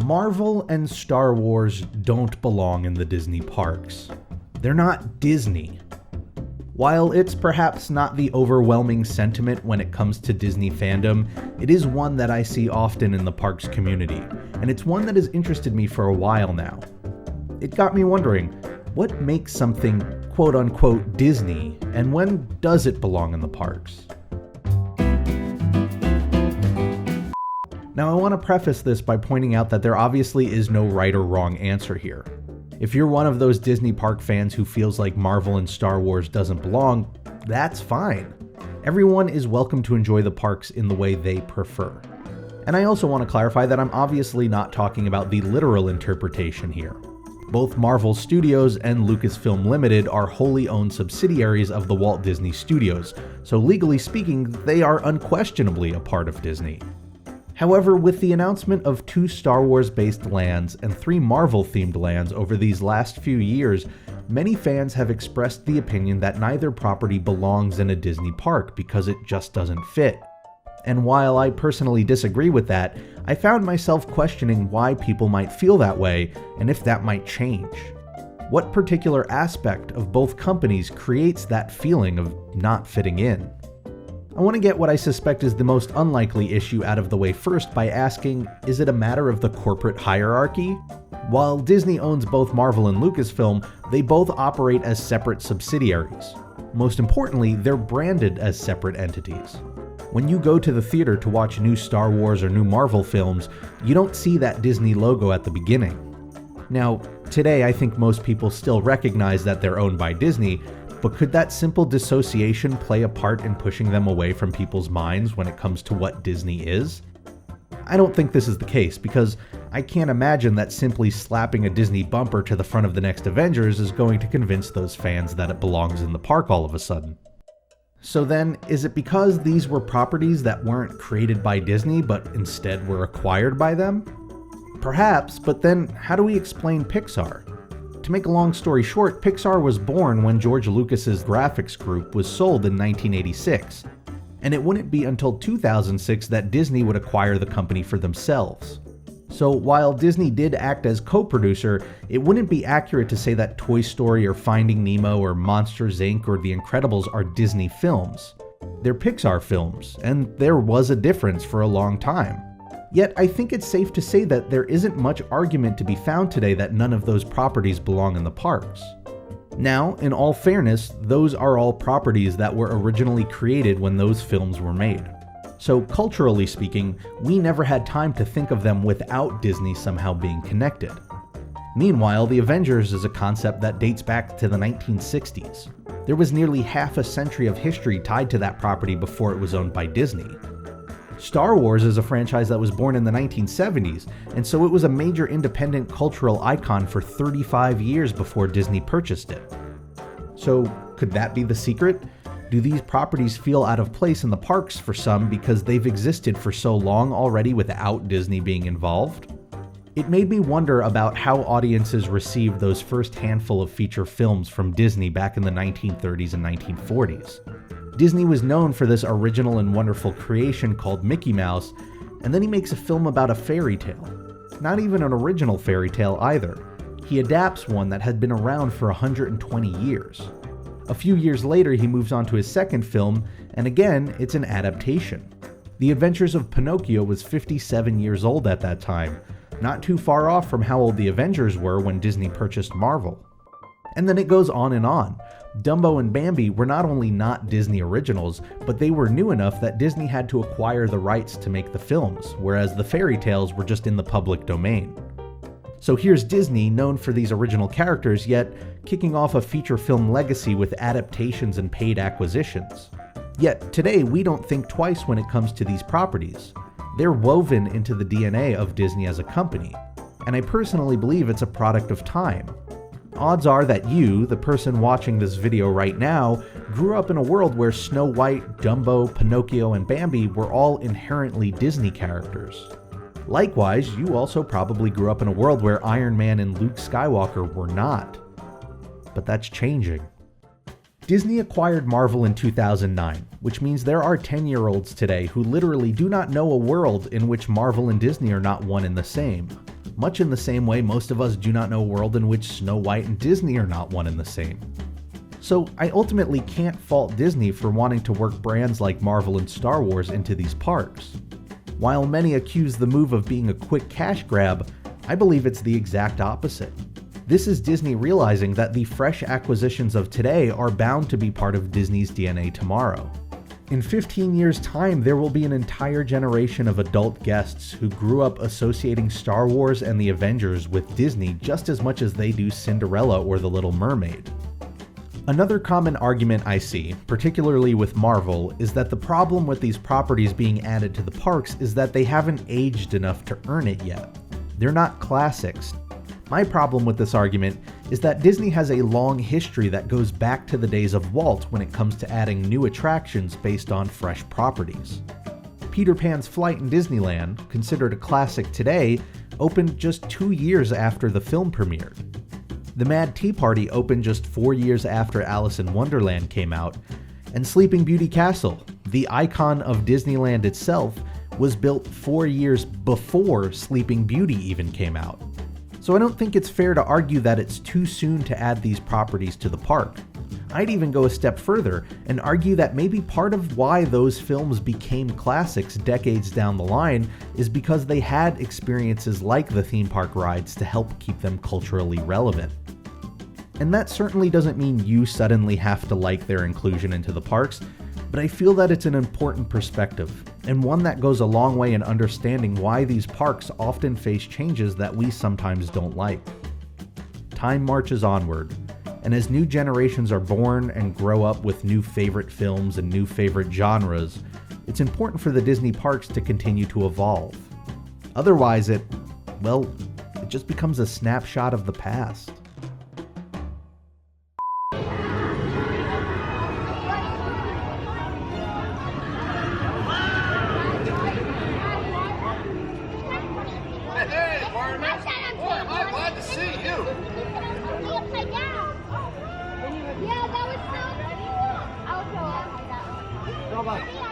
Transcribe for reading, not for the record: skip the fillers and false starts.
Marvel and Star Wars don't belong in the Disney parks. They're not Disney. While it's perhaps not the overwhelming sentiment when it comes to Disney fandom, it is one that I see often in the parks community, and it's one that has interested me for a while now. It got me wondering, what makes something quote-unquote Disney, and when does it belong in the parks? Now, I want to preface this by pointing out that there obviously is no right or wrong answer here. If you're one of those Disney park fans who feels like Marvel and Star Wars doesn't belong, that's fine. Everyone is welcome to enjoy the parks in the way they prefer. And I also want to clarify that I'm obviously not talking about the literal interpretation here. Both Marvel Studios and Lucasfilm Limited are wholly owned subsidiaries of the Walt Disney Studios, so legally speaking, they are unquestionably a part of Disney. However, with the announcement of 2 Star Wars-based lands and 3 Marvel-themed lands over these last few years, many fans have expressed the opinion that neither property belongs in a Disney park because it just doesn't fit. And while I personally disagree with that, I found myself questioning why people might feel that way and if that might change. What particular aspect of both companies creates that feeling of not fitting in? I want to get what I suspect is the most unlikely issue out of the way first by asking, is it a matter of the corporate hierarchy? While Disney owns both Marvel and Lucasfilm, they both operate as separate subsidiaries. Most importantly, they're branded as separate entities. When you go to the theater to watch new Star Wars or new Marvel films, you don't see that Disney logo at the beginning. Now, today I think most people still recognize that they're owned by Disney, but could that simple dissociation play a part in pushing them away from people's minds when it comes to what Disney is? I don't think this is the case, because I can't imagine that simply slapping a Disney bumper to the front of the next Avengers is going to convince those fans that it belongs in the park all of a sudden. So then, is it because these were properties that weren't created by Disney but instead were acquired by them? Perhaps, but then how do we explain Pixar? To make a long story short, Pixar was born when George Lucas's graphics group was sold in 1986, and it wouldn't be until 2006 that Disney would acquire the company for themselves. So while Disney did act as co-producer, it wouldn't be accurate to say that Toy Story or Finding Nemo or Monsters, Inc. or The Incredibles are Disney films. They're Pixar films, and there was a difference for a long time. Yet I think it's safe to say that there isn't much argument to be found today that none of those properties belong in the parks. Now, in all fairness, those are all properties that were originally created when those films were made. So culturally speaking, we never had time to think of them without Disney somehow being connected. Meanwhile, the Avengers is a concept that dates back to the 1960s. There was nearly half a century of history tied to that property before it was owned by Disney. Star Wars is a franchise that was born in the 1970s, and so it was a major independent cultural icon for 35 years before Disney purchased it. So, could that be the secret? Do these properties feel out of place in the parks for some because they've existed for so long already without Disney being involved? It made me wonder about how audiences received those first handful of feature films from Disney back in the 1930s and 1940s. Disney was known for this original and wonderful creation called Mickey Mouse, and then he makes a film about a fairy tale. Not even an original fairy tale either. He adapts one that had been around for 120 years. A few years later, he moves on to his second film, and again, it's an adaptation. The Adventures of Pinocchio was 57 years old at that time, not too far off from how old the Avengers were when Disney purchased Marvel. And then it goes on and on. Dumbo and Bambi were not only not Disney originals, but they were new enough that Disney had to acquire the rights to make the films, whereas the fairy tales were just in the public domain. So here's Disney, known for these original characters, yet kicking off a feature film legacy with adaptations and paid acquisitions. Yet today, we don't think twice when it comes to these properties. They're woven into the DNA of Disney as a company, and I personally believe it's a product of time. Odds are that you, the person watching this video right now, grew up in a world where Snow White, Dumbo, Pinocchio, and Bambi were all inherently Disney characters. Likewise, you also probably grew up in a world where Iron Man and Luke Skywalker were not. But that's changing. Disney acquired Marvel in 2009, which means there are 10-year-olds today who literally do not know a world in which Marvel and Disney are not one and the same. much in the same way most of us do not know a world in which Snow White and Disney are not one and the same. So I ultimately can't fault Disney for wanting to work brands like Marvel and Star Wars into these parks. While many accuse the move of being a quick cash grab, I believe it's the exact opposite. This is Disney realizing that the fresh acquisitions of today are bound to be part of Disney's DNA tomorrow. In 15 years' time, there will be an entire generation of adult guests who grew up associating Star Wars and the Avengers with Disney just as much as they do Cinderella or The Little Mermaid. Another common argument I see, particularly with Marvel, is that the problem with these properties being added to the parks is that they haven't aged enough to earn it yet. They're not classics. My problem with this argument is that Disney has a long history that goes back to the days of Walt when it comes to adding new attractions based on fresh properties. Peter Pan's Flight in Disneyland, considered a classic today, opened just 2 years after the film premiered. The Mad Tea Party opened just 4 years after Alice in Wonderland came out, and Sleeping Beauty Castle, the icon of Disneyland itself, was built 4 years before Sleeping Beauty even came out. So I don't think it's fair to argue that it's too soon to add these properties to the park. I'd even go a step further and argue that maybe part of why those films became classics decades down the line is because they had experiences like the theme park rides to help keep them culturally relevant. And that certainly doesn't mean you suddenly have to like their inclusion into the parks, but I feel that it's an important perspective, and one that goes a long way in understanding why these parks often face changes that we sometimes don't like. Time marches onward, and as new generations are born and grow up with new favorite films and new favorite genres, it's important for the Disney parks to continue to evolve. Otherwise it just becomes a snapshot of the past. Yeah, that was so cool. I'll go.